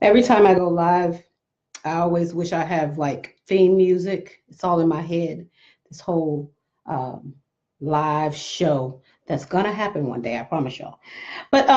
Every time I go live, I always wish I have like theme music. It's all in my head. This whole um, live show that's gonna happen one day. I promise y'all. But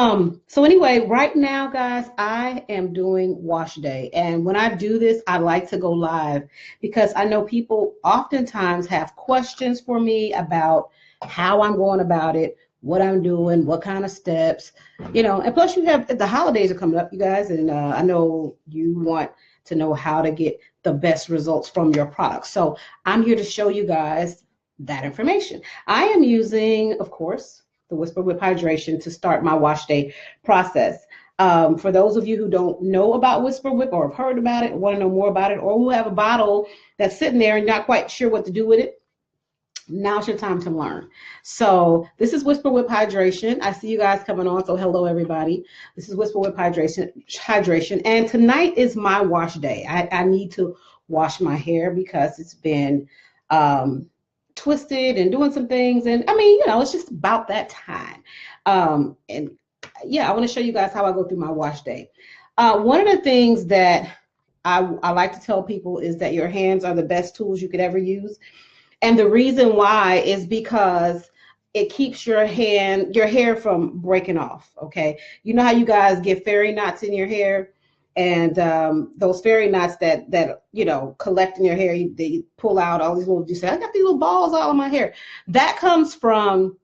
so anyway, right now, guys, I am doing wash day, and when I do this, I like to go live because I know people oftentimes have questions for me about how I'm going about it, what I'm doing, what kind of steps, and plus you have the holidays are coming up, you guys, and I know you want to know how to get the best results from your products. So I'm here to show you guys that information. I am using, of course, the Whisper Whip Hydration to start my wash day process. For those of you who don't know about Whisper Whip or have heard about it, want to know more about it, or who have a bottle that's sitting there and not quite sure what to do with it, now's your time to learn. So this is Whisper Whip Hydration. I see you guys coming on, so hello everybody. This is Whisper Whip Hydration, and tonight is my wash day. I need to wash my hair because it's been twisted and doing some things, and I mean, it's just about that time. And yeah, I want to show you guys how I go through my wash day. One of the things that I like to tell people is that your hands are the best tools you could ever use. And the reason why is because it keeps your hair from breaking off. Okay. You know how you guys get fairy knots in your hair, and those fairy knots that collect in your hair, they pull out all these little, you say, I got these little balls all in my hair. That comes from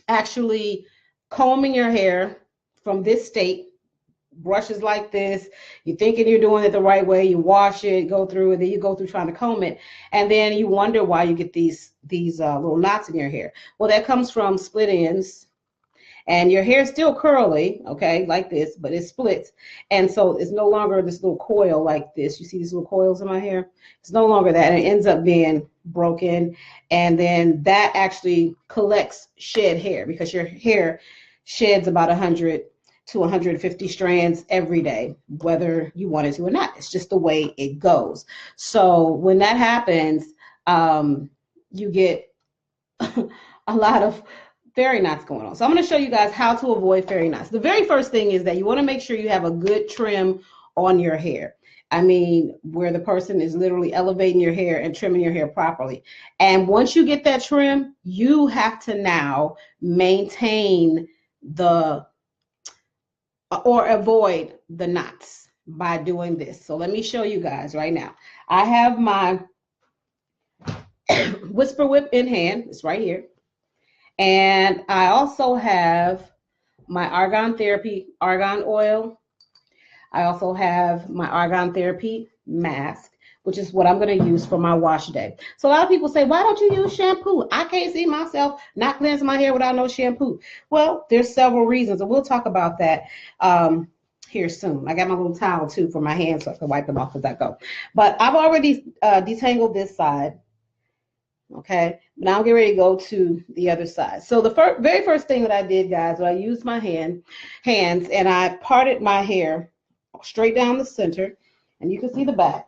actually combing your hair from this state. Brushes like this, you're thinking you're doing it the right way, you wash it, go through, and then you go through trying to comb it, and then you wonder why you get these little knots in your hair. Well, that comes from split ends, and your hair is still curly, okay, like this, but it splits, and so it's no longer this little coil like this. You see these little coils in my hair? It's no longer that, and it ends up being broken, and then that actually collects shed hair because your hair sheds about 100 to 150 strands every day, whether you want it to or not. It's just the way it goes. So when that happens, you get a lot of fairy knots going on. So I'm going to show you guys how to avoid fairy knots. The very first thing is that you want to make sure you have a good trim on your hair. I mean, where the person is literally elevating your hair and trimming your hair properly. And once you get that trim, you have to now maintain or avoid the knots by doing this. So let me show you guys right now. I have my Whisper Whip in hand. It's right here. And I also have my Argan Therapy Argan Oil. I also have my Argan Therapy Mask, which is what I'm going to use for my wash day. So a lot of people say, why don't you use shampoo? I can't see myself not cleansing my hair without no shampoo. Well, there's several reasons, and we'll talk about that here soon. I got my little towel too for my hands so I can wipe them off as I go. But I've already detangled this side. Okay, now I'm getting ready to go to the other side. So the very first thing that I did, guys, was I used my hands and I parted my hair straight down the center, and you can see the back.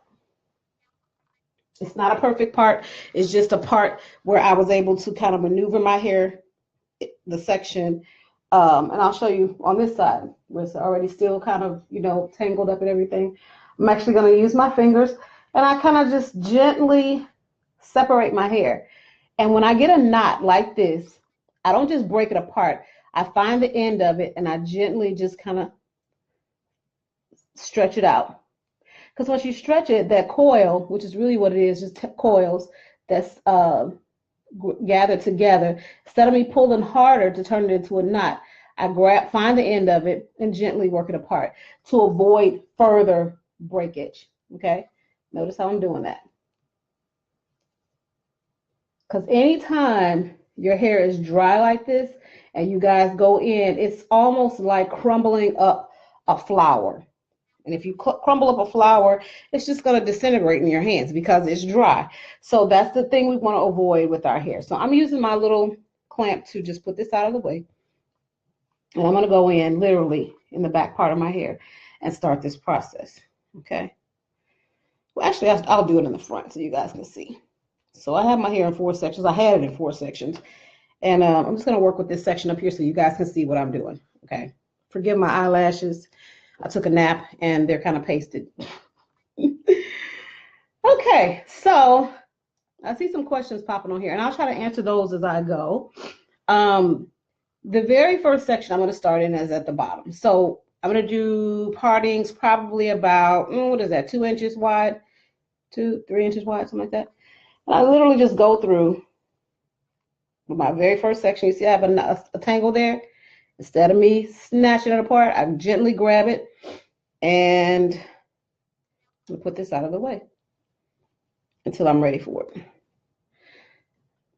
It's not a perfect part. It's just a part where I was able to kind of maneuver my hair, the section, and I'll show you on this side where it's already still kind of, tangled up and everything. I'm actually going to use my fingers, and I kind of just gently separate my hair. And when I get a knot like this, I don't just break it apart. I find the end of it, and I gently just kind of stretch it out. Because once you stretch it, that coil, which is really what it is, just coils that's gathered together, instead of me pulling harder to turn it into a knot, I find the end of it and gently work it apart to avoid further breakage. Okay, notice how I'm doing that. Because anytime your hair is dry like this and you guys go in, it's almost like crumbling up a flour. And if you crumble up a flour, it's just going to disintegrate in your hands because it's dry. So that's the thing we want to avoid with our hair. So I'm using my little clamp to just put this out of the way. And I'm going to go in literally in the back part of my hair and start this process. Okay. Well, actually, I'll do it in the front so you guys can see. So I have my hair in 4 sections. I had it in 4 sections. And I'm just going to work with this section up here so you guys can see what I'm doing. Okay. Forgive my eyelashes. I took a nap and they're kind of pasted. Okay, so I see some questions popping on here, and I'll try to answer those as I go. Um, the very first section I'm going to start in is at the bottom. So I'm going to do partings probably about, what is that, 2 inches wide, 3 inches wide, something like that. And I literally just go through my very first section. You see I have a tangle there. Instead of me snatching it apart, I gently grab it and put this out of the way until I'm ready for it.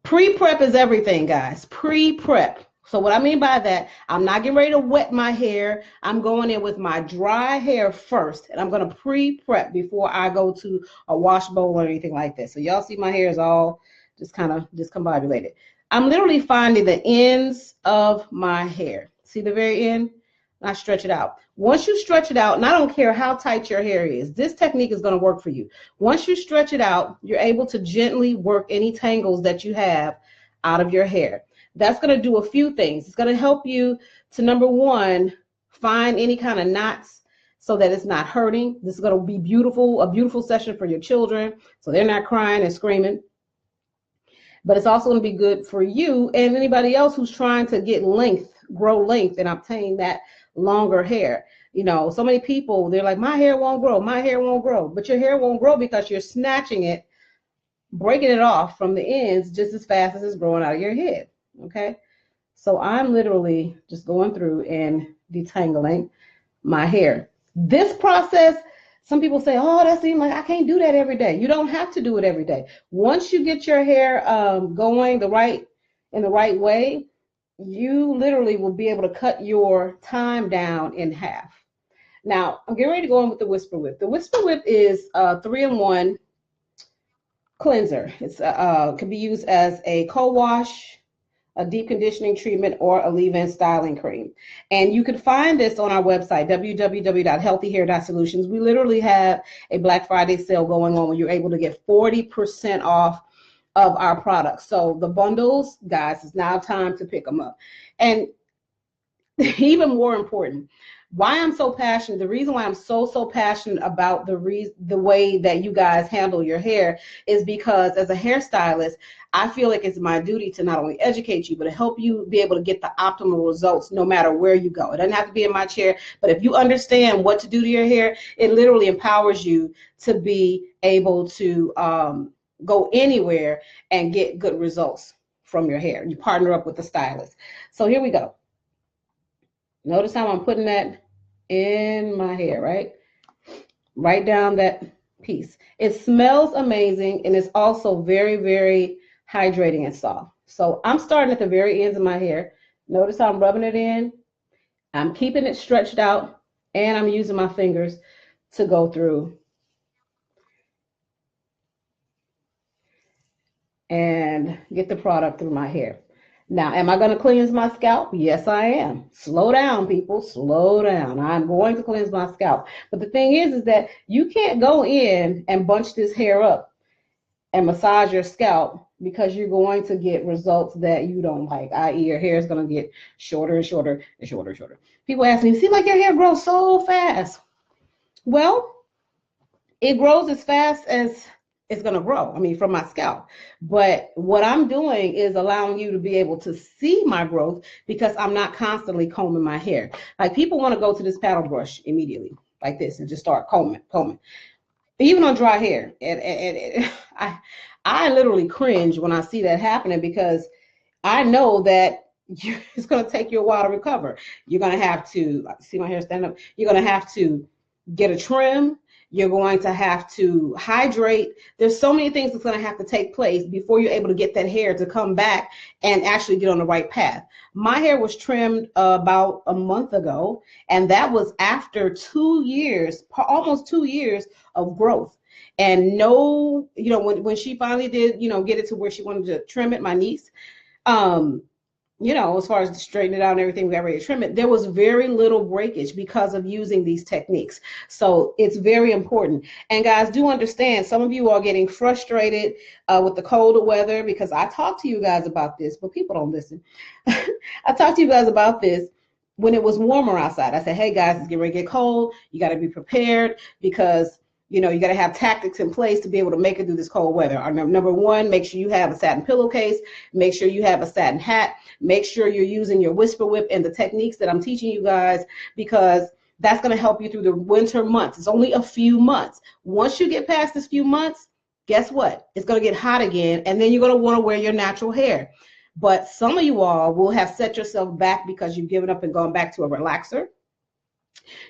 Pre-prep is everything, guys. Pre-prep. So what I mean by that, I'm not getting ready to wet my hair. I'm going in with my dry hair first, and I'm going to pre-prep before I go to a wash bowl or anything like that. So y'all see my hair is all just kind of discombobulated. I'm literally finding the ends of my hair. See the very end? I stretch it out. Once you stretch it out, and I don't care how tight your hair is, this technique is going to work for you. Once you stretch it out, you're able to gently work any tangles that you have out of your hair. That's going to do a few things. It's going to help you to, number one, find any kind of knots so that it's not hurting. This is going to be beautiful, a beautiful session for your children, so they're not crying and screaming. But it's also going to be good for you and anybody else who's trying to get length, grow length, and obtain that longer hair. You know, so many people, they're like, my hair won't grow, my hair won't grow. But your hair won't grow because you're snatching it, breaking it off from the ends just as fast as it's growing out of your head. Okay, so I'm literally just going through and detangling my hair. This process, some people say, oh, that seems like I can't do that every day. You don't have to do it every day. Once you get your hair going in the right way, you literally will be able to cut your time down in half. Now, I'm getting ready to go in with the Whisper Whip. The Whisper Whip is a 3-in-1 cleanser. It's can be used as a co-wash, a deep conditioning treatment, or a leave-in styling cream. And you can find this on our website, www.healthyhair.solutions. We literally have a Black Friday sale going on where you're able to get 40% off of our products. So the bundles, guys, it's now time to pick them up. And even more important, why I'm so passionate, the reason why I'm so passionate about the way that you guys handle your hair is because as a hairstylist, I feel like it's my duty to not only educate you, but to help you be able to get the optimal results no matter where you go. It doesn't have to be in my chair, but if you understand what to do to your hair, it literally empowers you to be able to go anywhere and get good results from your hair. You partner up with the stylist. So here we go. Notice how I'm putting that in my hair, right? Right down that piece. It smells amazing, and it's also very, very hydrating and soft. So I'm starting at the very ends of my hair. Notice how I'm rubbing it in. I'm keeping it stretched out, and I'm using my fingers to go through and get the product through my hair. Now, am I going to cleanse my scalp? Yes, I am. Slow down, people. Slow down. I'm going to cleanse my scalp. But the thing is that you can't go in and bunch this hair up and massage your scalp because you're going to get results that you don't like, i.e. your hair is going to get shorter and shorter and shorter and shorter. People ask me, seems like your hair grows so fast. Well, it grows as fast as it's going to grow, I mean, from my scalp. But what I'm doing is allowing you to be able to see my growth because I'm not constantly combing my hair. Like people want to go to this paddle brush immediately like this and just start combing. Even on dry hair. And I literally cringe when I see that happening because I know that it's going to take you a while to recover. You're going to have to, see my hair stand up, you're going to have to get a trim. You're going to have to hydrate. There's so many things that's going to have to take place before you're able to get that hair to come back and actually get on the right path. My hair was trimmed about a month ago, and that was after 2 years, almost 2 years of growth. And no, when she finally did, get it to where she wanted to trim it, my niece, as far as straighten it out and everything, we got ready to trim it, there was very little breakage because of using these techniques. So it's very important. And guys, do understand, some of you are getting frustrated with the colder weather because I talk to you guys about this, but people don't listen. I talk to you guys about this. when it was warmer outside, I said, hey guys, it's getting ready to get cold. You got to be prepared because, you got to have tactics in place to be able to make it through this cold weather. Number one, make sure you have a satin pillowcase. Make sure you have a satin hat. Make sure you're using your whisper whip and the techniques that I'm teaching you guys, because that's going to help you through the winter months. It's only a few months. Once you get past this few months, guess what? It's going to get hot again, and then you're going to want to wear your natural hair. But some of you all will have set yourself back because you've given up and gone back to a relaxer.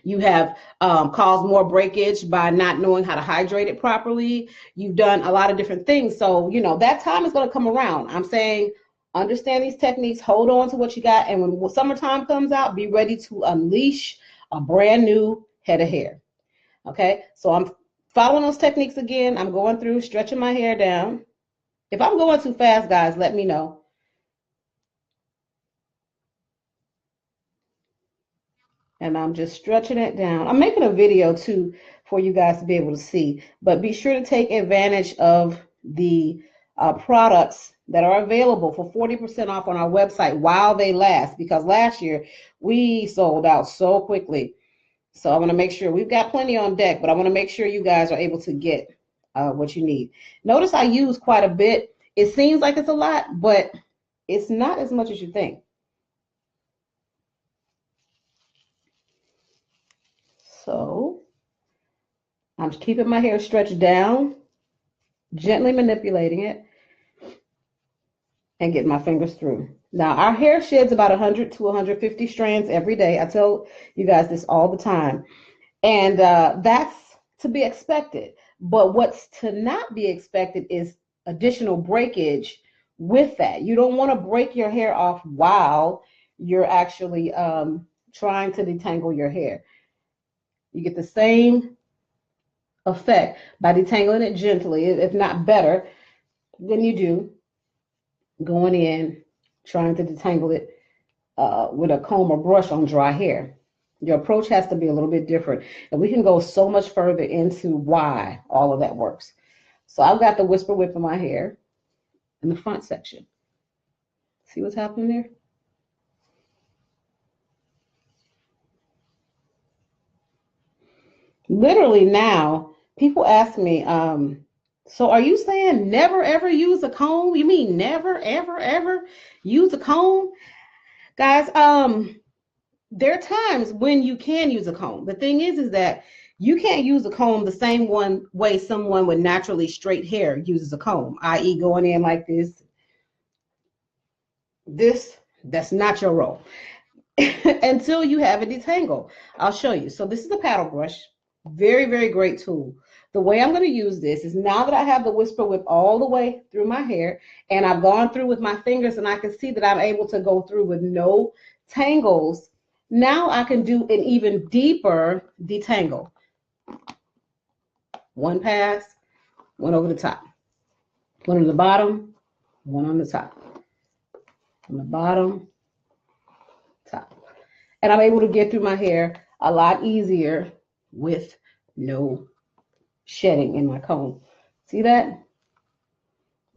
You have caused more breakage by not knowing how to hydrate it properly. You've done a lot of different things. So, that time is going to come around. I'm saying understand these techniques, hold on to what you got, and when summertime comes out, be ready to unleash a brand new head of hair. Okay, so I'm following those techniques again. I'm going through, stretching my hair down. If I'm going too fast, guys, let me know. And I'm just stretching it down. I'm making a video too for you guys to be able to see, but be sure to take advantage of the products that are available for 40% off on our website while they last, because last year we sold out so quickly. So I want to make sure we've got plenty on deck, but I want to make sure you guys are able to get what you need. Notice I use quite a bit. It seems like it's a lot, but it's not as much as you think. So I'm keeping my hair stretched down, gently manipulating it, and getting my fingers through. Now, our hair sheds about 100 to 150 strands every day. I tell you guys this all the time. And that's to be expected. But what's to not be expected is additional breakage with that. You don't want to break your hair off while you're actually trying to detangle your hair. You get the same effect by detangling it gently, if not better, than you do going in trying to detangle it with a comb or brush on dry hair. Your approach has to be a little bit different, and we can go so much further into why all of that works. So I've got the whisper whip in my hair in the front section. See what's happening there? Literally now, people ask me, so are you saying never ever use a comb? You mean never ever ever use a comb? Guys, there are times when you can use a comb. The thing is that you can't use a comb the same way someone with naturally straight hair uses a comb, i.e. going in like this. That's not your role. Until you have it detangled. I'll show you. So this is a paddle brush. Very, very great tool. The way I'm going to use this is now that I have the whisper whip all the way through my hair, and I've gone through with my fingers, and I can see that I'm able to go through with no tangles. Now I can do an even deeper detangle. One pass, one over the top. One on the bottom, one on the top. On the bottom, top. And I'm able to get through my hair a lot easier with no shedding in my comb. See that?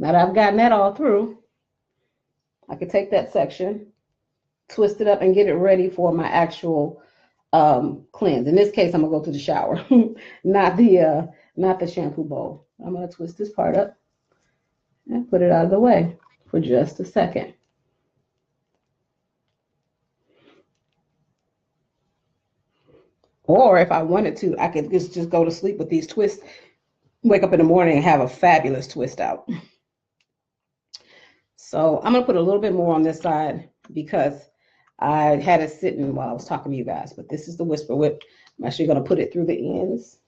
Now that I've gotten that all through, I can take that section, twist it up, and get it ready for my actual cleanse. In this case, I'm gonna go to the shower, not the shampoo bowl. I'm gonna twist this part up and put it out of the way for just a second. Or if I wanted to, I could just go to sleep with these twists, wake up in the morning and have a fabulous twist out. So I'm gonna put a little bit more on this side because I had it sitting while I was talking to you guys, but this is the whisper whip. I'm actually gonna put it through the ends.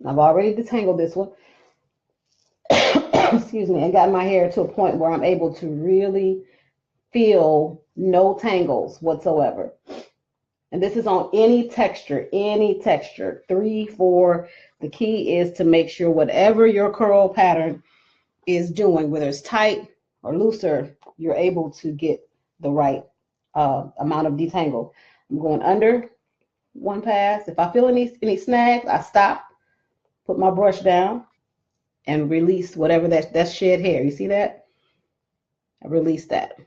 I've already detangled this one. Excuse me, and got my hair to a point where I'm able to really feel no tangles whatsoever. And this is on any texture, 3, 4. The key is to make sure whatever your curl pattern is doing, whether it's tight or looser, you're able to get the right amount of detangle. I'm going under one pass. If I feel any snags, I stop, put my brush down, and release whatever that's shed hair. You see that? I release that.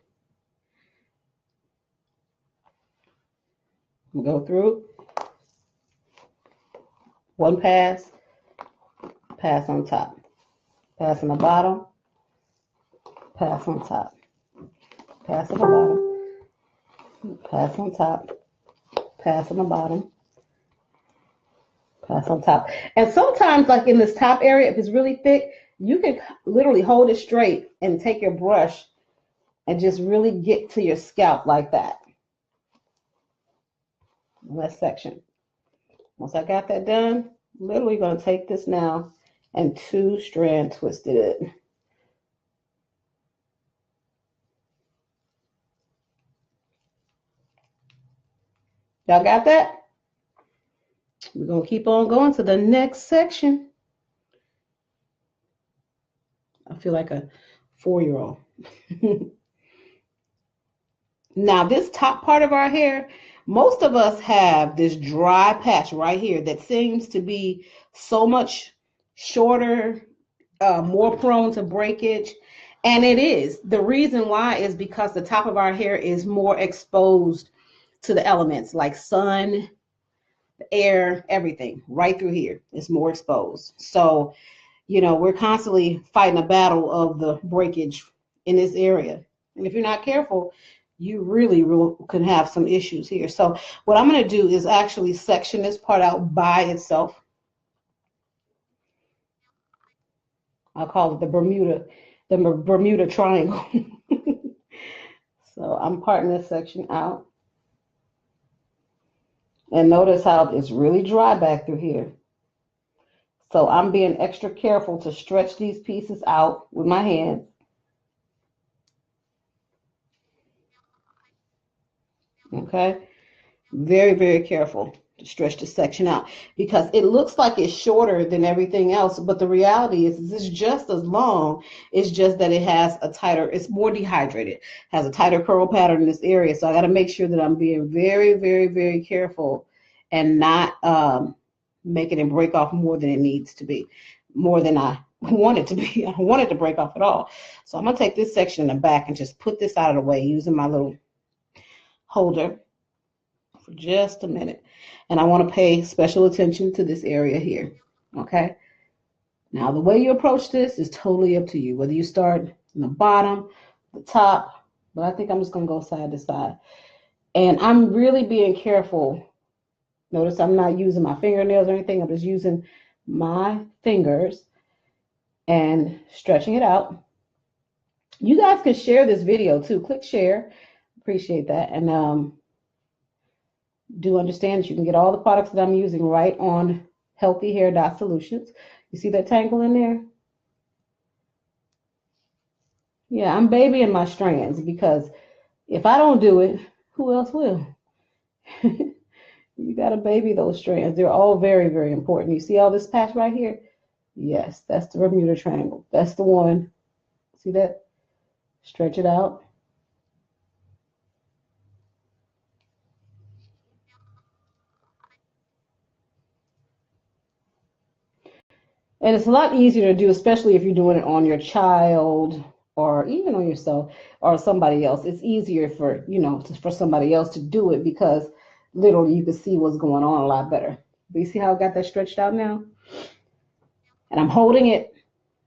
I'm gonna go through one pass, pass on top, pass on the bottom, pass on top, pass on the bottom, pass on top, pass on the bottom, pass on top. And sometimes, like in this top area, if it's really thick, you can literally hold it straight and take your brush and just really get to your scalp like that. Last section. Once I got that done, literally going to take this now and 2-strand twisted it. Y'all got that? We're going to keep on going to the next section. I feel like a 4-year-old. Now, this top part of our hair, most of us have this dry patch right here that seems to be so much shorter, more prone to breakage. And it is. The reason why is because the top of our hair is more exposed to the elements like sun, air, everything right through here. It's more exposed. So, you know, we're constantly fighting a battle of the breakage in this area. And if you're not careful, you really can have some issues here. So what I'm going to do is actually section this part out by itself. I'll call it the Bermuda Triangle. So I'm parting this section out. And notice how it's really dry back through here. So I'm being extra careful to stretch these pieces out with my hands. Okay, very, very careful to stretch the section out because it looks like it's shorter than everything else, but the reality is it's just as long. It's just that it has a tighter, it's more dehydrated, has a tighter curl pattern in this area. So I got to make sure that I'm being very, very, very careful and not making it break off more than it needs to be, more than I want it to be. I don't want it to break off at all. So I'm going to take this section in the back and just put this out of the way using my little holder for just a minute. And I want to pay special attention to this area here. Okay. Now, the way you approach this is totally up to you, whether you start in the bottom, the top, but I think I'm just going to go side to side. And I'm really being careful. Notice I'm not using my fingernails or anything. I'm just using my fingers and stretching it out. You guys can share this video too. Click share. Appreciate that. And do understand that you can get all the products that I'm using right on healthyhair.solutions. You see that tangle in there? Yeah, I'm babying my strands because if I don't do it, who else will? You got to baby those strands. They're all very, very important. You see all this patch right here? Yes, that's the Bermuda Triangle. That's the one. See that? Stretch it out. And it's a lot easier to do, especially if you're doing it on your child or even on yourself or somebody else. It's easier for, you know, for somebody else to do it because literally you can see what's going on a lot better. But you see how I got that stretched out now? And I'm holding it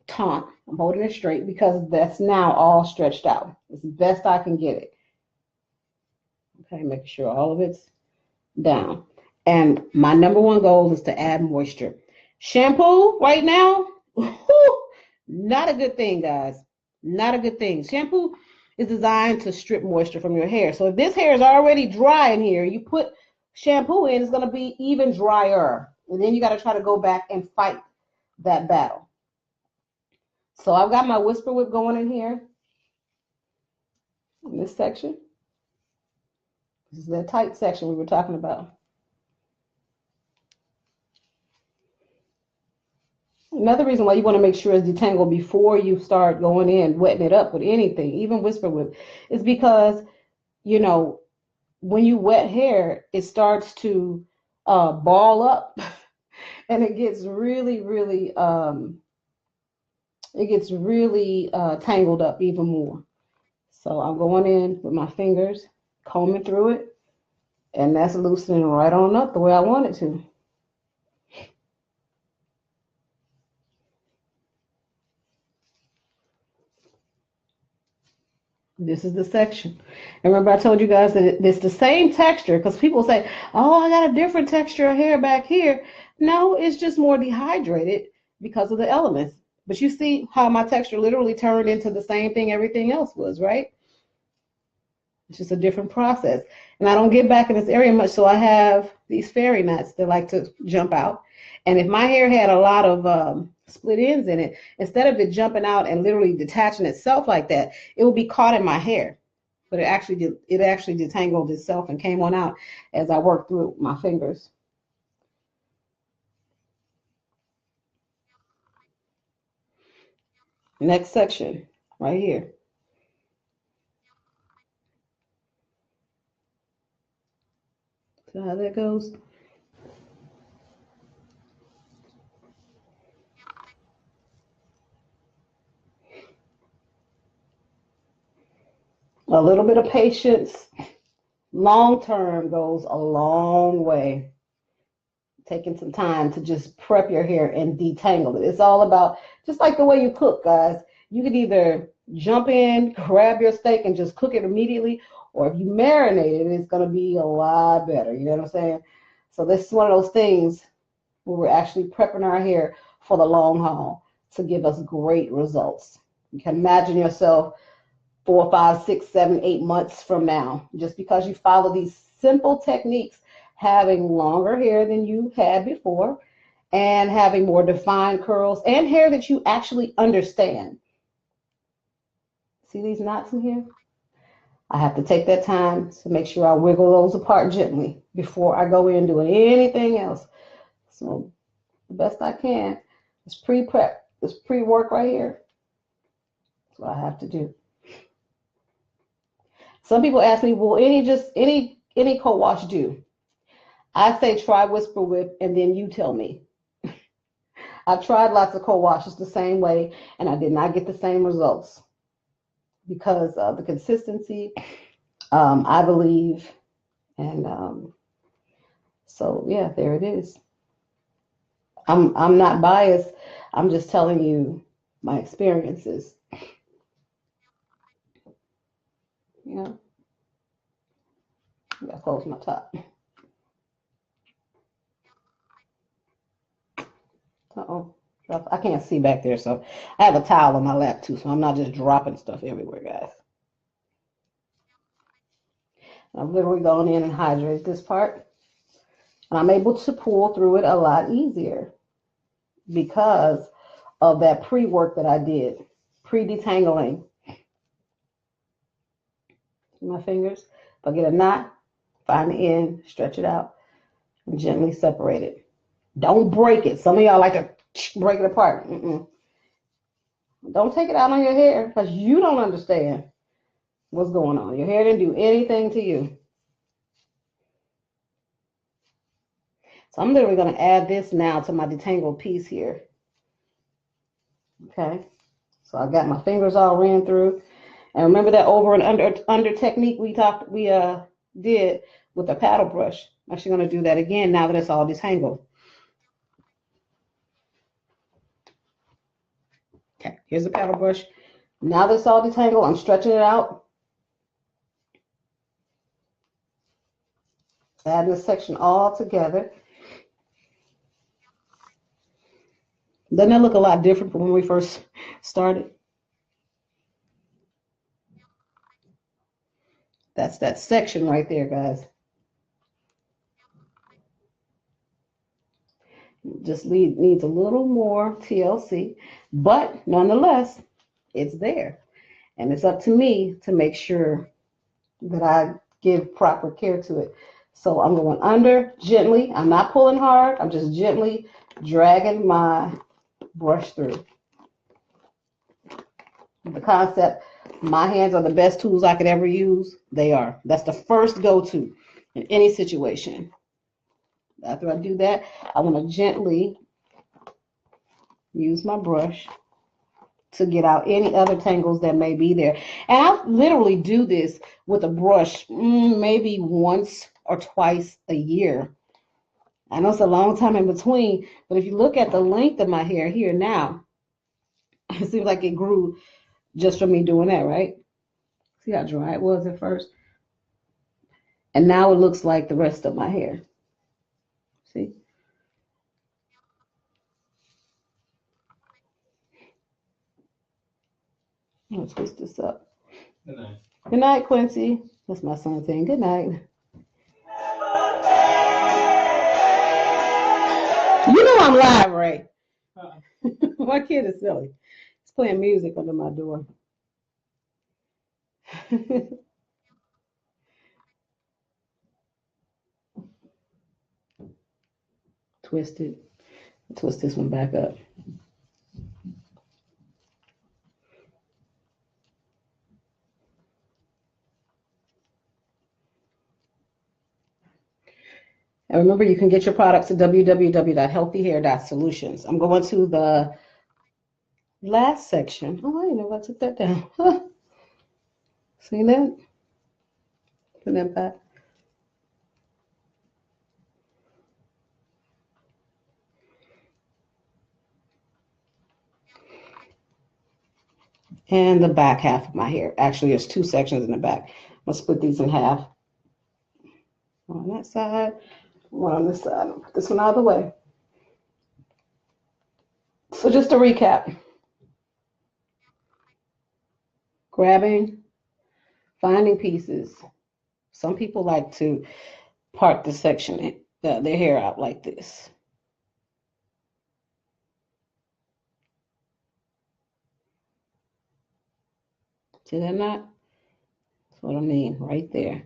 taut. I'm holding it straight because that's now all stretched out. It's the best I can get it. Okay, making sure all of it's down. And my number one goal is to add moisture. Shampoo right now, not a good thing, guys. Not a good thing. Shampoo is designed to strip moisture from your hair. So if this hair is already dry in here, you put shampoo in, it's going to be even drier. And then you got to try to go back and fight that battle. So I've got my Whisper Whip going in here in this section. This is that tight section we were talking about. Another reason why you want to make sure it's detangled before you start going in, wetting it up with anything, even Whisper Whip, is because, you know, when you wet hair, it starts to ball up and it gets really, really, tangled up even more. So I'm going in with my fingers, combing through it. And that's loosening right on up the way I want it to. This is the section. And remember I told you guys that it's the same texture, because people say, oh, I got a different texture of hair back here. No, it's just more dehydrated because of the elements. But you see how my texture literally turned into the same thing everything else was, right? It's just a different process. And I don't get back in this area much, so I have these fairy nuts that like to jump out. And if my hair had a lot of split ends in it, instead of it jumping out and literally detaching itself like that, it would be caught in my hair. But it actually detangled itself and came on out as I worked through my fingers. Next section, right here. So how that goes. A little bit of patience, long term, goes a long way. Taking some time to just prep your hair and detangle it. It's all about, just like the way you cook, guys. You could either jump in, grab your steak, and just cook it immediately, or if you marinate it, it's going to be a lot better. You know what I'm saying? So this is one of those things where we're actually prepping our hair for the long haul to give us great results. You can imagine yourself 4, 5, 6, 7, 8 months from now, just because you follow these simple techniques, having longer hair than you had before, and having more defined curls and hair that you actually understand. See these knots in here? I have to take that time to make sure I wiggle those apart gently before I go in doing anything else. So the best I can is pre-prep, this pre-work right here. That's what I have to do. Some people ask me, will any co-wash do? I say try Whisper Whip, and then you tell me. I've tried lots of co-washes the same way, and I did not get the same results because of the consistency, I believe. And so, yeah, there it is. I'm not biased. I'm just telling you my experiences. Yeah, I gotta close my top. Uh-oh. I can't see back there, so I have a towel on my lap too, so I'm not just dropping stuff everywhere, guys. I've literally gone in and hydrated this part, and I'm able to pull through it a lot easier because of that pre-work that I did, pre-detangling my fingers. If I get a knot, find the end, stretch it out, and gently separate it. Don't break it. Some of y'all like to break it apart. Don't take it out on your hair because you don't understand what's going on. Your hair didn't do anything to you. So I'm literally going to add this now to my detangled piece here. Okay. So I got my fingers all ran through. And remember that over and under technique we did with the paddle brush. I'm actually going to do that again now that it's all detangled. Okay, here's the paddle brush. Now that it's all detangled, I'm stretching it out. Adding this section all together. Doesn't that look a lot different from when we first started? That's that section right there, guys. Just needs a little more TLC, but nonetheless, it's there. And it's up to me to make sure that I give proper care to it. So I'm going under gently. I'm not pulling hard. I'm just gently dragging my brush through. The concept, my hands are the best tools I could ever use. They are. That's the first go-to in any situation. After I do that, I want to gently use my brush to get out any other tangles that may be there. And I literally do this with a brush maybe once or twice a year. I know it's a long time in between, but if you look at the length of my hair here now, it seems like it grew just from me doing that, right? See how dry it was at first? And now it looks like the rest of my hair. See? I'm gonna twist this up. Good night. Good night, Quincy. That's my son saying good night. You know I'm live, right? My kid is silly. He's playing music under my door. Twist it. Twist this one back up. And remember, you can get your products at www.healthyhair.solutions. I'm going to the last section. Oh, I didn't know I took that down. See that? Put that back. And the back half of my hair. Actually, there's two sections in the back. I'm going to split these in half. One on that side, one on this side. I'll put this one out of the way. So just to recap, grabbing, finding pieces. Some people like to part the section, their hair out like this. See that knot? That's what I mean, right there.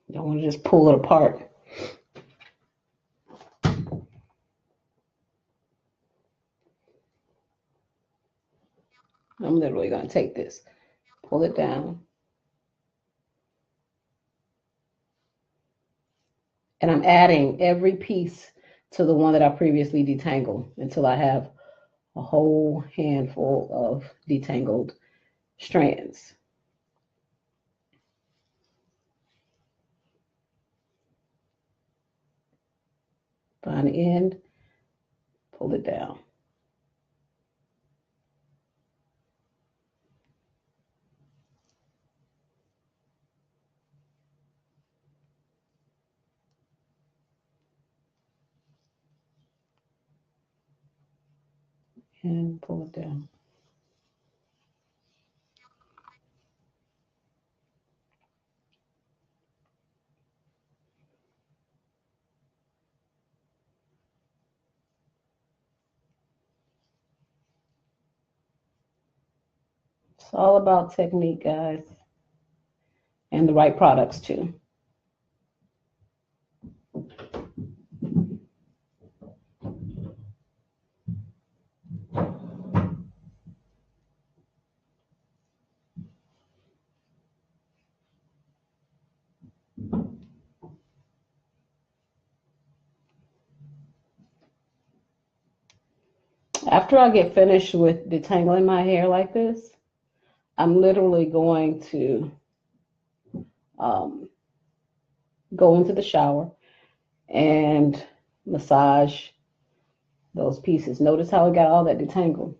You don't want to just pull it apart. I'm literally going to take this, pull it down, and I'm adding every piece to the one that I previously detangled until I have a whole handful of detangled strands. Find the end, pull it down. And pull it down. It's all about technique, guys, and the right products too. After I get finished with detangling my hair like this, I'm literally going to go into the shower and massage those pieces. Notice how it got all that detangled.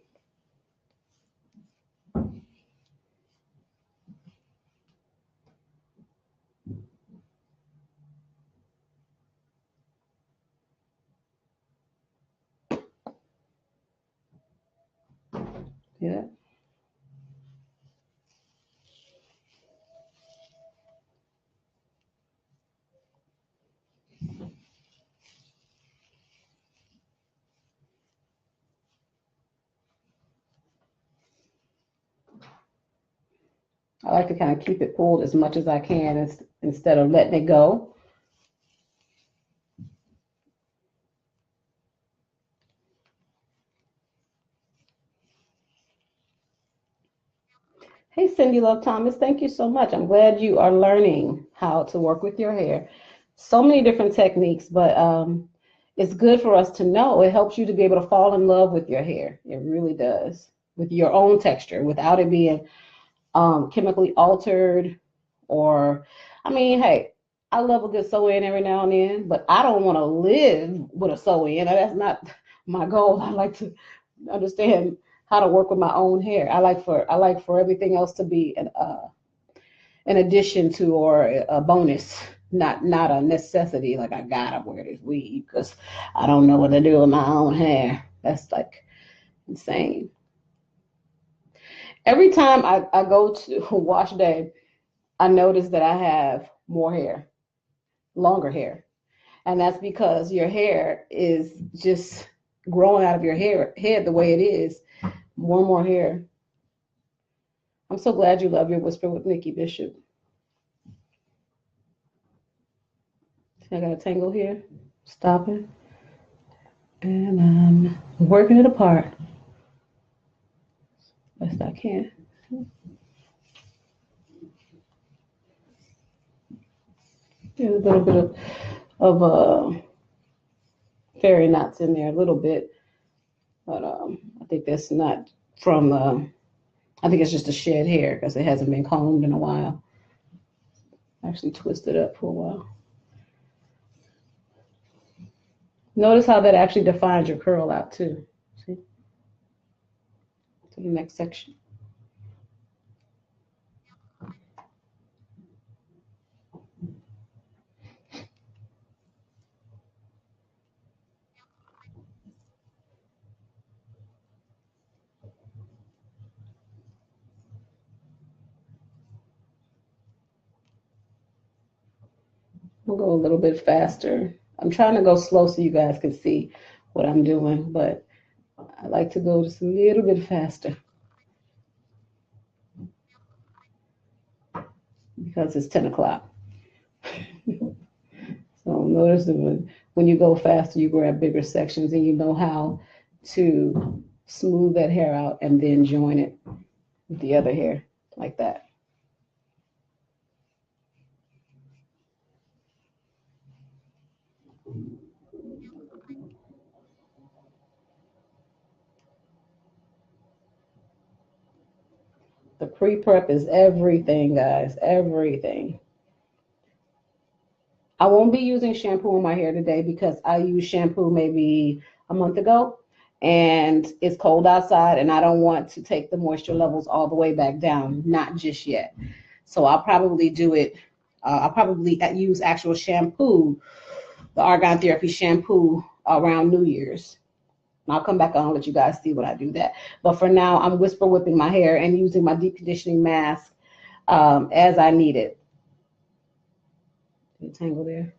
See that? I like to kind of keep it pulled as much as I can instead of letting it go. Hey, Cindy Love Thomas, thank you so much. I'm glad you are learning how to work with your hair. So many different techniques, but it's good for us to know. It helps you to be able to fall in love with your hair. It really does, with your own texture, without it being chemically altered or I mean, hey, I love a good sew-in every now and then, but I don't want to live with a sew-in. That's not my goal. I like to understand how to work with my own hair. I like for everything else to be an addition to or a bonus, not a necessity. Like I gotta wear this weave because I don't know what to do with my own hair. That's like insane. Every time I go to wash day, I notice that I have more hair, longer hair. And that's because your hair is just growing out of your head the way it is. More and more hair. I'm so glad you love your Whisper with Nikki Bishop. I got a tangle here. Stop it. And I'm working it apart best I can. There's a little bit of fairy knots in there, a little bit. But I think that's not from, I think it's just a shed hair because it hasn't been combed in a while. Actually twisted up for a while. Notice how that actually defines your curl out too. See? To the next section. We'll go a little bit faster. I'm trying to go slow so you guys can see what I'm doing, but I like to go just a little bit faster because it's 10 o'clock. So notice that when you go faster, you grab bigger sections and you know how to smooth that hair out and then join it with the other hair like that. The pre-prep is everything, guys, everything. I won't be using shampoo in my hair today because I used shampoo maybe a month ago and it's cold outside and I don't want to take the moisture levels all the way back down, not just yet. So I'll probably do it, I'll probably use actual shampoo, the Argan Therapy shampoo around New Year's. And I'll come back on and let you guys see when I do that. But for now, I'm whisper whipping my hair and using my deep conditioning mask as I need it. Tangle there.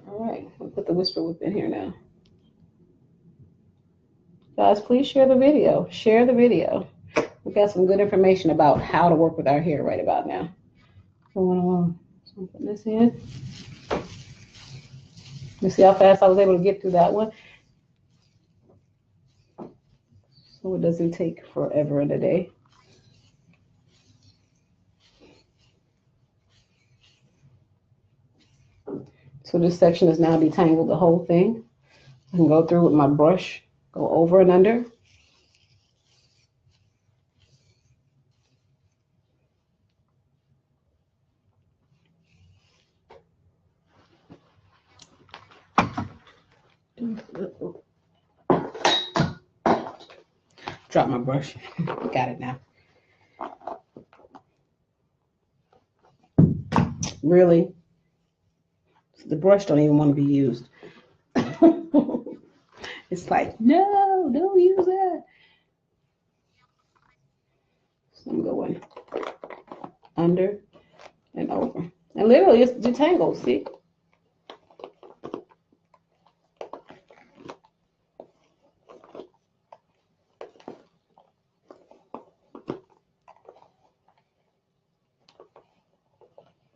All right, we'll put the whisper whip in here now. Guys, please share the video. Share the video. We got some good information about how to work with our hair right about now. So I'm putting this in. You see how fast I was able to get through that one? So it doesn't take forever in a day. So this section is now detangled, the whole thing. I can go through with my brush, go over and under. Drop my brush. Got it now. Really? The brush don't even want to be used. It's like, no, don't use that. So I'm going under and over. And literally, it's detangled, see?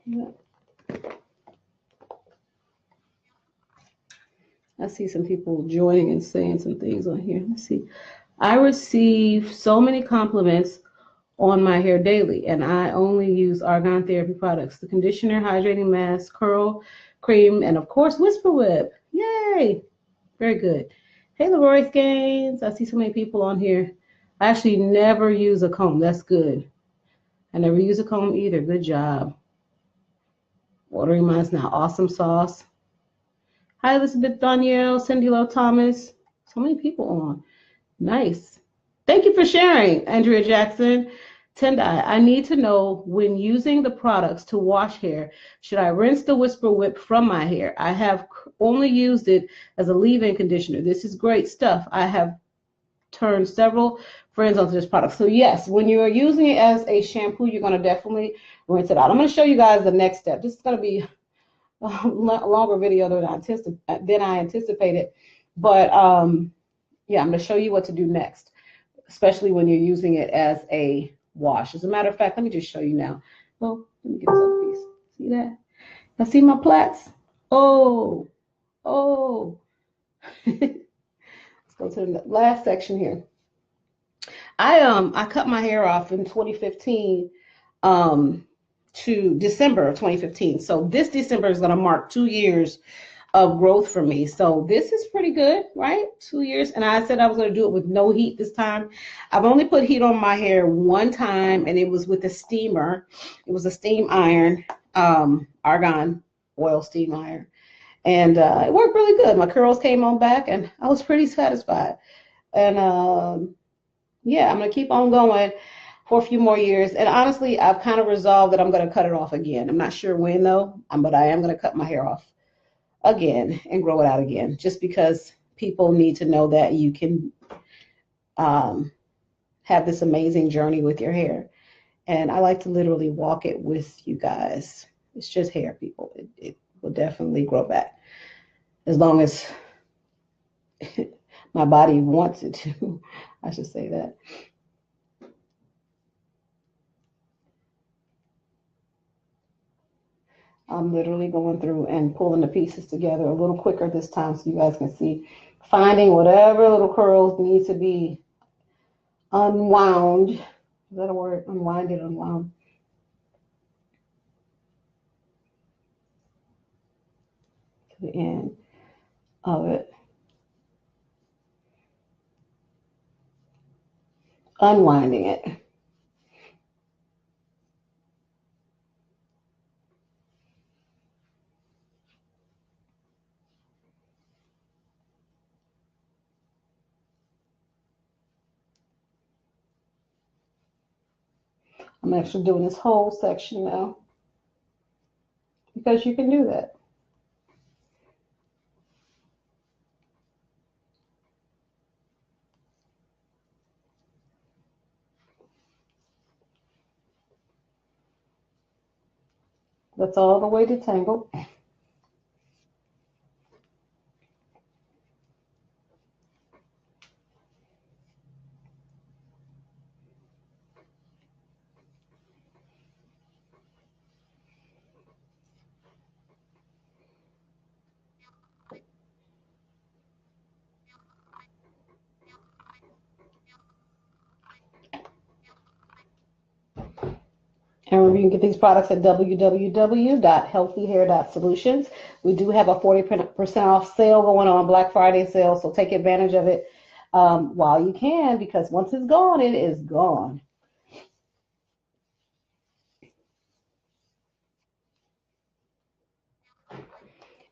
Yeah. I see some people joining and saying some things on here. Let's see. I receive so many compliments on my hair daily, and I only use Argan Therapy products. The conditioner, hydrating mask, curl cream, and of course, Whisper Whip. Yay! Very good. Hey, Leroy's Gaines. I see so many people on here. I actually never use a comb. That's good. I never use a comb either. Good job. Ordering mine's now. Awesome sauce. Hi, Elizabeth Danielle, Cindy Lowe Thomas. So many people on. Nice. Thank you for sharing, Andrea Jackson. Tendai, I need to know when using the products to wash hair, should I rinse the Whisper Whip from my hair? I have only used it as a leave-in conditioner. This is great stuff. I have turned several friends onto this product. So yes, when you are using it as a shampoo, you're going to definitely rinse it out. I'm going to show you guys the next step. This is going to be a longer video than I anticipated. But yeah, I'm going to show you what to do next, especially when you're using it as a wash. As a matter of fact, let me just show you now. Well, let me get this other piece. See that? Now see my plaits? Oh. Let's go to the last section here. I cut my hair off in 2015 to December of 2015. So this December is going to mark 2 years of growth for me. So this is pretty good, right? 2 years. And I said I was going to do it with no heat this time. I've only put heat on my hair one time, and it was with a steamer. It was a steam iron, argan oil steam iron. And it worked really good. My curls came on back, and I was pretty satisfied. And yeah, I'm going to keep on going for a few more years. And honestly, I've kind of resolved that I'm going to cut it off again. I'm not sure when, though, but I am going to cut my hair off again and grow it out again, just because people need to know that you can have this amazing journey with your hair. And I like to literally walk it with you guys. It's just hair, people. It will definitely grow back as long as my body wants it to. I should say that. I'm literally going through and pulling the pieces together a little quicker this time so you guys can see, finding whatever little curls need to be unwound. Is that a word? Unwinded, unwound. To the end of it. Unwinding it. I'm actually doing this whole section now because you can do that. That's all the way detangled. And remember, you can get these products at www.healthyhair.solutions. We do have a 40% off sale going on, Black Friday sale, so take advantage of it while you can, because once it's gone, it is gone.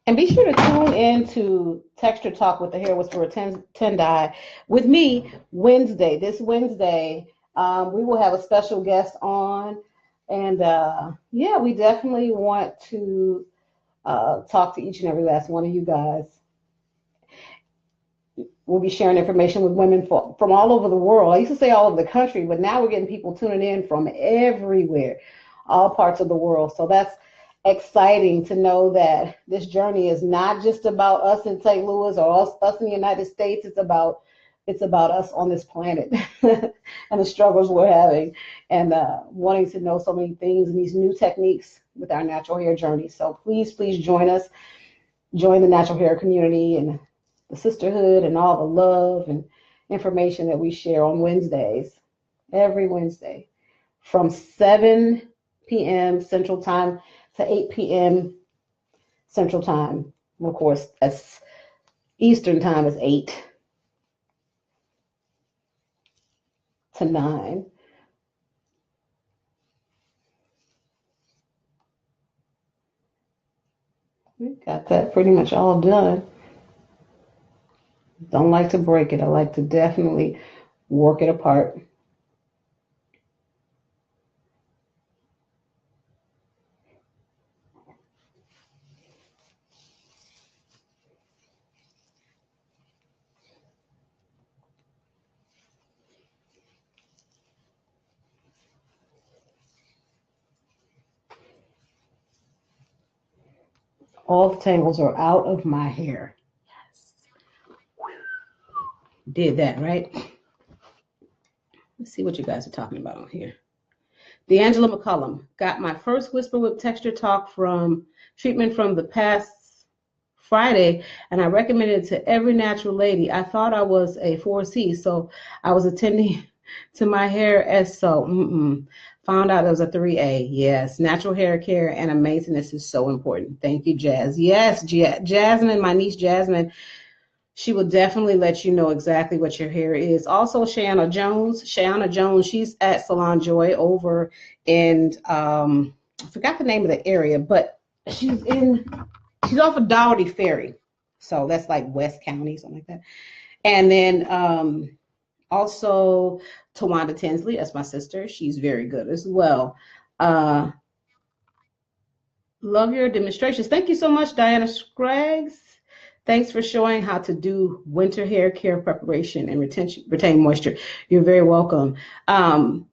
And be sure to tune in to Texture Talk with the Hair Whisperer Tendai with me Wednesday. This Wednesday, we will have a special guest on. And yeah, we definitely want to talk to each and every last one of you guys. We'll be sharing information with women from all over the world. I used to say all over the country, but now we're getting people tuning in from everywhere, all parts of the world. So that's exciting to know that this journey is not just about us in St. Louis or us in the United States. It's about us on this planet and the struggles we're having, and wanting to know so many things and these new techniques with our natural hair journey. So please join us, join the natural hair community and the sisterhood and all the love and information that we share on Wednesdays, every Wednesday from 7 p.m. Central Time to 8 p.m. Central Time. Of course, that's Eastern Time is 8 to 9. We got that pretty much all done. Don't like to break it. I like to definitely work it apart. All the tangles are out of my hair. Did that, right? Let's see what you guys are talking about on here. D'Angela McCullum, got my first Whisper Whip texture talk from treatment from the past Friday, and I recommended it to every natural lady. I thought I was a 4C, so I was attending to my hair as so. Found out it was a 3A. Yes, natural hair care and maintenance is so important. Thank you, Jazz. Yes, Jasmine, my niece Jasmine, she will definitely let you know exactly what your hair is. Also, Shayana Jones, she's at Salon Joy over in, I forgot the name of the area, but she's off of Dougherty Ferry. So that's like West County, something like that. And then also Tawanda Tinsley, that's my sister. She's very good as well. Love your demonstrations. Thank you so much, Diana Scraggs. Thanks for showing how to do winter hair care preparation and retain moisture. You're very welcome. And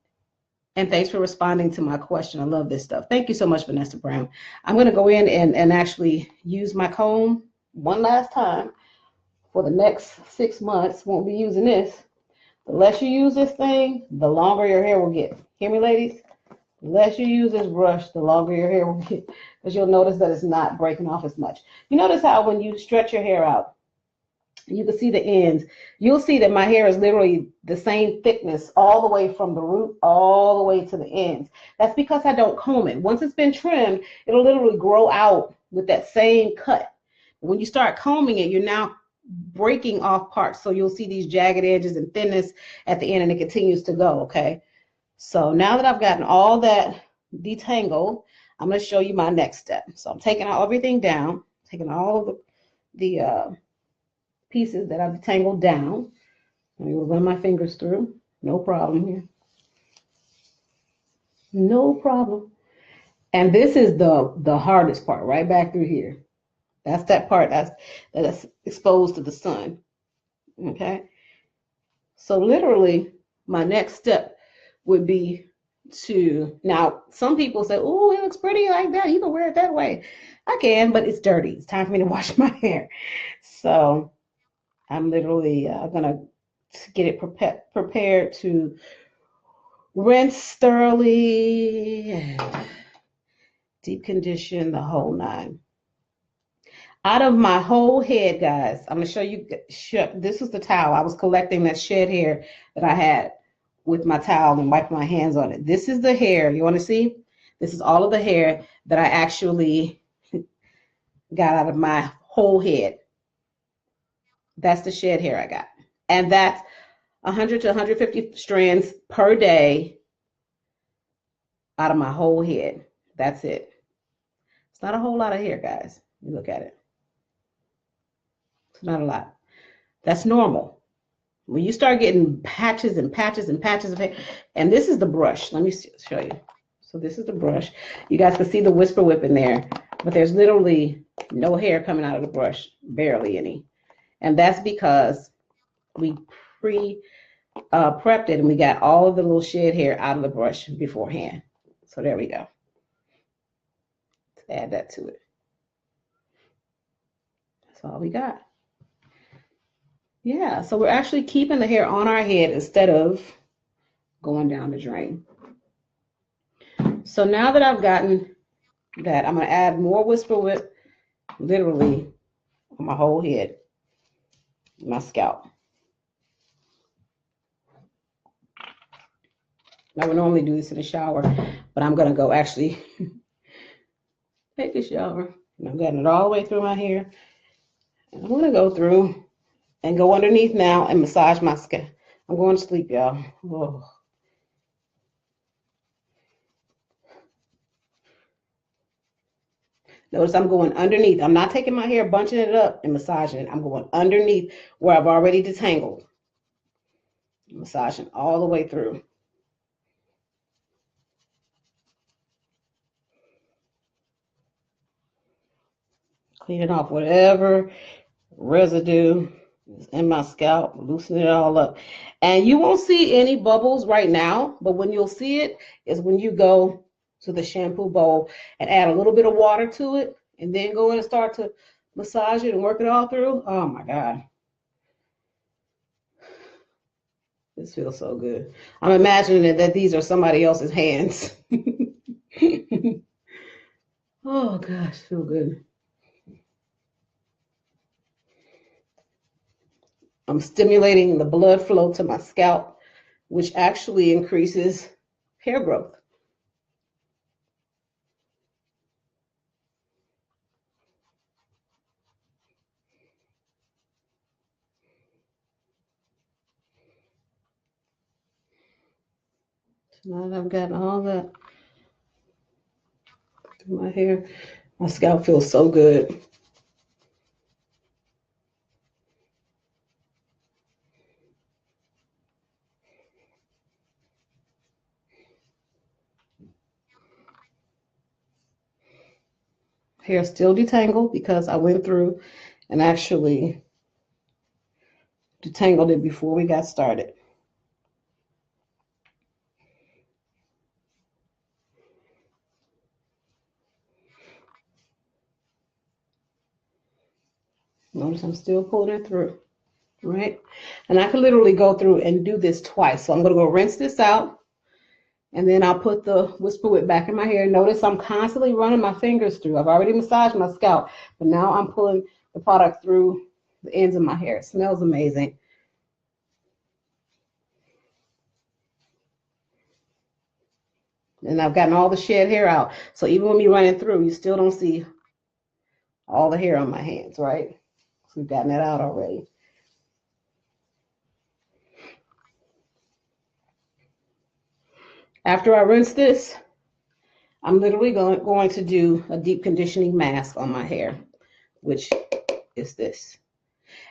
thanks for responding to my question. I love this stuff. Thank you so much, Vanessa Brown. I'm going to go in and actually use my comb one last time for the next 6 months. Won't be using this. The less you use this thing, the longer your hair will get. Hear me, ladies? The less you use this brush, the longer your hair will get, because you'll notice that it's not breaking off as much. You notice how when you stretch your hair out, you can see the ends. You'll see that my hair is literally the same thickness all the way from the root all the way to the ends. That's because I don't comb it. Once it's been trimmed, it'll literally grow out with that same cut. When you start combing it, you're now breaking off parts. So you'll see these jagged edges and thinness at the end, and it continues to go, okay? So now that I've gotten all that detangled, I'm going to show you my next step. So I'm taking everything down, taking all of the pieces that I've detangled down. I'm going to run my fingers through. No problem here. No problem. And this is the hardest part, right back through here. That's that part that's exposed to the sun. Okay? So literally, my next step would be to, now some people say, oh, it looks pretty like that, you can wear it that way. I can, but it's dirty. It's time for me to wash my hair. So I'm literally gonna get it prepared to rinse thoroughly and deep condition, the whole nine. Out of my whole head, guys, I'm gonna show you. This is the towel. I was collecting that shed hair that I had with my towel and wiping my hands on it. This is the hair. You want to see? This is all of the hair that I actually got out of my whole head. That's the shed hair I got. And that's 100 to 150 strands per day out of my whole head. That's it. It's not a whole lot of hair, guys. You look at it. It's not a lot. That's normal. When you start getting patches and patches and patches of hair, and this is the brush. Let me show you. So this is the brush. You guys can see the Whisper Whip in there, but there's literally no hair coming out of the brush, barely any. And that's because we prepped it and we got all of the little shed hair out of the brush beforehand. So there we go. Let's add that to it. That's all we got. Yeah, so we're actually keeping the hair on our head instead of going down the drain. So now that I've gotten that, I'm going to add more Whisper Whip literally on my whole head, my scalp. I would normally do this in the shower, but I'm going to go actually take a shower And I've gotten it all the way through my hair. And I'm going to go through and go underneath now and massage my scalp. I'm going to sleep, y'all. Oh. Notice I'm going underneath. I'm not taking my hair, bunching it up and massaging it. I'm going underneath where I've already detangled. Massaging all the way through. Cleaning off whatever residue is in my scalp, loosening it all up. And you won't see any bubbles right now, but when you'll see it is when you go to the shampoo bowl and add a little bit of water to it and then go in and start to massage it and work it all through. Oh my God. This feels so good. I'm imagining that these are somebody else's hands. Oh gosh, feel good. I'm stimulating the blood flow to my scalp, which actually increases hair growth. So now that I've gotten all that through my hair, my scalp feels so good. Hair still detangled because I went through and actually detangled it before we got started. Notice I'm still pulling it through, right? And I could literally go through and do this twice. So I'm going to go rinse this out, and then I'll put the Whisper Whip back in my hair. Notice I'm constantly running my fingers through. I've already massaged my scalp, but now I'm pulling the product through the ends of my hair. It smells amazing. And I've gotten all the shed hair out. So even when you're running through, you still don't see all the hair on my hands, right? So we've gotten that out already. After I rinse this, I'm literally going to do a deep conditioning mask on my hair, which is this.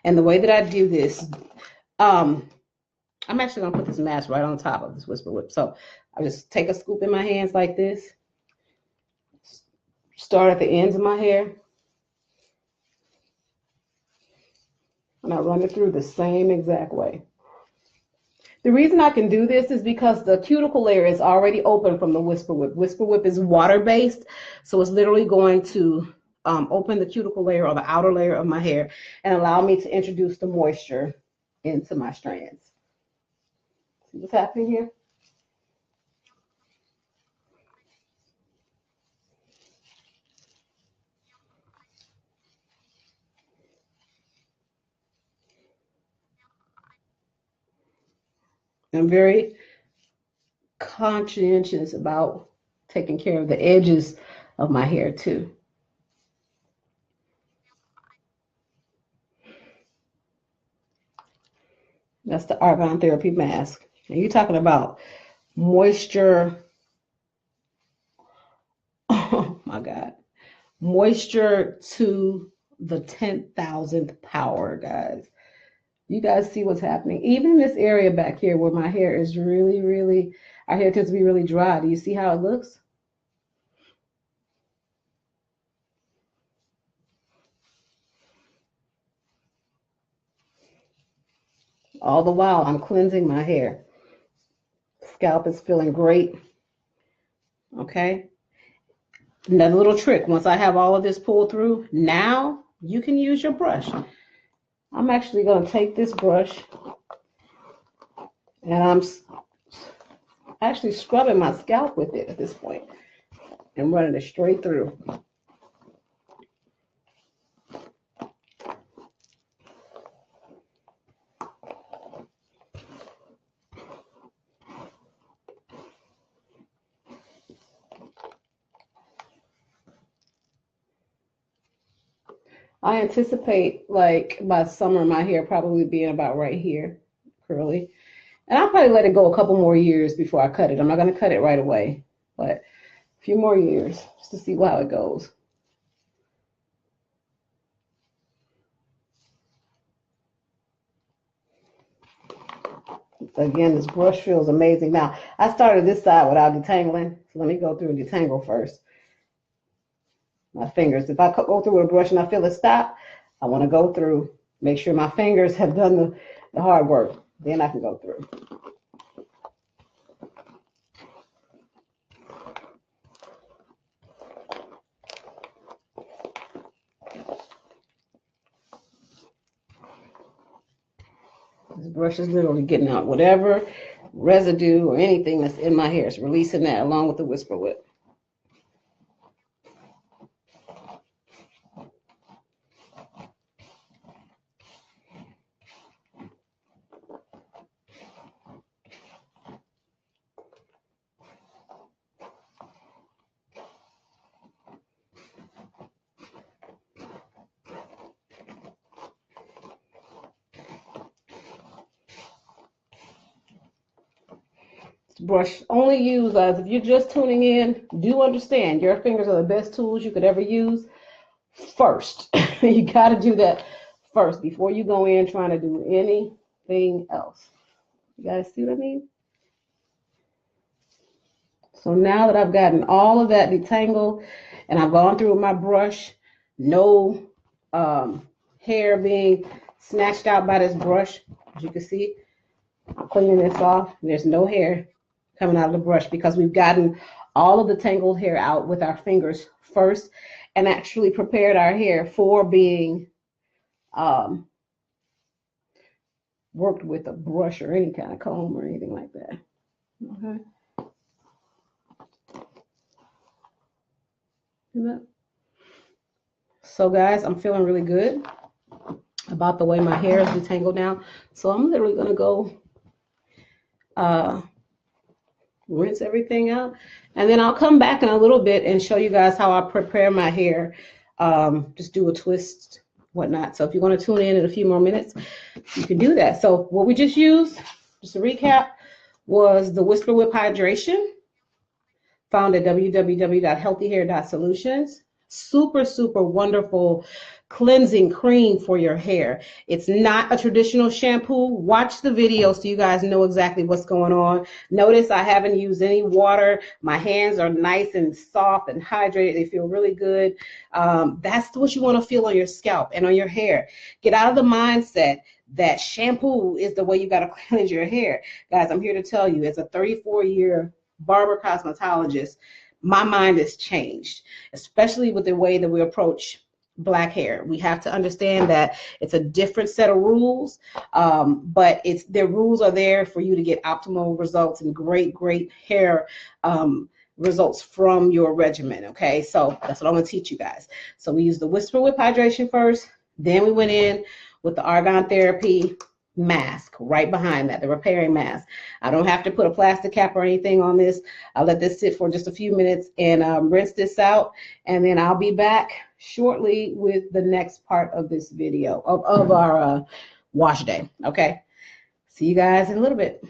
And the way that I do this, I'm actually going to put this mask right on top of this Whisper Whip. So I just take a scoop in my hands like this, start at the ends of my hair, and I run it through the same exact way. The reason I can do this is because the cuticle layer is already open from the Whisper Whip. Whisper Whip is water-based, so it's literally going to open the cuticle layer or the outer layer of my hair and allow me to introduce the moisture into my strands. See what's happening here? I'm very conscientious about taking care of the edges of my hair too. That's the argan therapy mask. And you're talking about moisture. Oh my God. Moisture to the 10,000th power, guys. You guys see what's happening? Even in this area back here where my hair is really, really, our hair tends to be really dry. Do you see how it looks? All the while I'm cleansing my hair. Scalp is feeling great. Okay. Another little trick, once I have all of this pulled through, now you can use your brush. I'm actually going to take this brush and I'm actually scrubbing my scalp with it at this point and running it straight through. I anticipate like by summer my hair probably being about right here, curly. And I'll probably let it go a couple more years before I cut it. I'm not going to cut it right away, but a few more years just to see how it goes. Again, this brush feels amazing. Now, I started this side without detangling, so let me go through and detangle first. My fingers. If I go through with a brush and I feel it stop, I want to go through, make sure my fingers have done the hard work. Then I can go through. This brush is literally getting out whatever residue or anything that's in my hair. It's releasing that along with the Whisper Whip. Brush only use as if you're just tuning in, do understand your fingers are the best tools you could ever use first. You got to do that first before you go in trying to do anything else. You guys see what I mean? So now that I've gotten all of that detangled and I've gone through with my brush, no hair being snatched out by this brush, as you can see, I'm cleaning this off. There's no hair coming out of the brush because we've gotten all of the tangled hair out with our fingers first and actually prepared our hair for being worked with a brush or any kind of comb or anything like that. Okay. So guys, I'm feeling really good about the way my hair is detangled now. So I'm literally going to go rinse everything out. And then I'll come back in a little bit and show you guys how I prepare my hair. Just do a twist, whatnot. So if you want to tune in a few more minutes, you can do that. So what we just used, just to recap, was the Whisper Whip Hydration, found at www.healthyhair.solutions. Super, super wonderful cleansing cream for your hair. It's not a traditional shampoo. Watch the video so you guys know exactly what's going on. Notice I haven't used any water. My hands are nice and soft and hydrated. They feel really good. That's what you want to feel on your scalp and on your hair. Get out of the mindset that shampoo is the way you got to cleanse your hair. Guys, I'm here to tell you, as a 34-year barber cosmetologist, my mind has changed, especially with the way that we approach black hair. We have to understand that it's a different set of rules, but the rules are there for you to get optimal results and great hair results from your regimen. Okay, so that's what I'm going to teach you guys. So we use the Whisper Whip Hydration first, then we went in with the Argan Therapy mask right behind that, the repairing mask. I don't have to put a plastic cap or anything on this. I'll let this sit for just a few minutes and rinse this out, and then I'll be back shortly with the next part of this video of our wash day. Okay, see you guys in a little bit.